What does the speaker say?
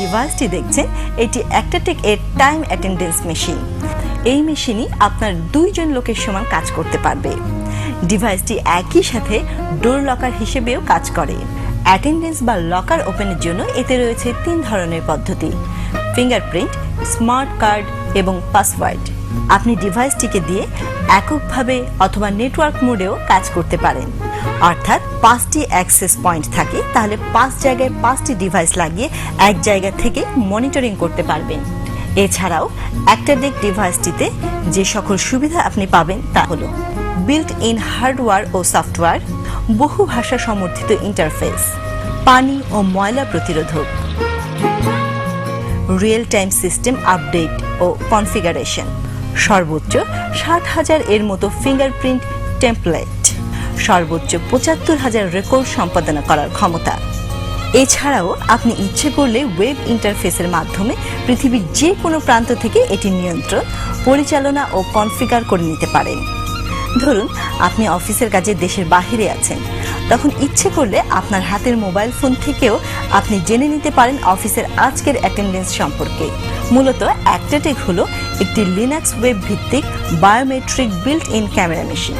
ডিভাইসটি দেখছেন এটি অ্যাক্টাটেক এর টাইম অ্যাটেন্ডেন্স মেশিন। এই মেশিনই আপনার 2 জন লোকের সমান কাজ করতে পারবে। ডিভাইসটি একই সাথে ডোর লকার হিসেবেও কাজ করে। অ্যাটেন্ডেন্স বা লকার ওপেনের জন্য এতে রয়েছে 3 ধরনের পদ্ধতি: ফিঙ্গারপ্রিন্ট, স্মার্ট কার্ড এবং পাসওয়ার্ড। আপনি ডিভাইসটিকে দিয়ে এককভাবে অথবা নেটওয়ার্ক মোডেও কাজ করতে পারেন। অর্থাৎ 5টি অ্যাক্সেস পয়েন্ট থাকে, তাহলে 5 জায়গায় 5টি ডিভাইস লাগিয়ে এক জায়গা থেকে মনিটরিং করতে পারবেন। এছাড়াও অ্যাক্টাটেক ডিভাইসটিতে যে সকল সুবিধা আপনি পাবেন তা হলো বিল্ট ইন হার্ডওয়্যার ও সফটওয়্যার, বহু ভাষা সমর্থিত ইন্টারফেস, পানি ও ময়লা প্রতিরোধক, রিয়েল টাইম সিস্টেম আপডেট ও কনফিগারেশন, সর্বোচ্চ 60,000 এর মতো ফিঙ্গারপ্রিন্ট টেমপ্লেট, সর্বোচ্চ 75,000 রেকর্ড সম্পাদনা করার ক্ষমতা। এছাড়াও আপনি ইচ্ছে করলে ওয়েব ইন্টারফেসের মাধ্যমে পৃথিবীর যে কোনো প্রান্ত থেকে এটি নিয়ন্ত্রণ, পরিচালনা ও কনফিগার করে নিতে পারেন। ধরুন আপনি অফিসের কাজে দেশের বাইরে আছেন, তখন ইচ্ছে করলে আপনার হাতের মোবাইল ফোন থেকেও আপনি জেনে নিতে পারেন অফিসের আজকের অ্যাটেন্ডেন্স সম্পর্কে। মূলত অ্যাক্টাটেক হলো একটি লিনাক্স ওয়েব ভিত্তিক biometric built in camera machine.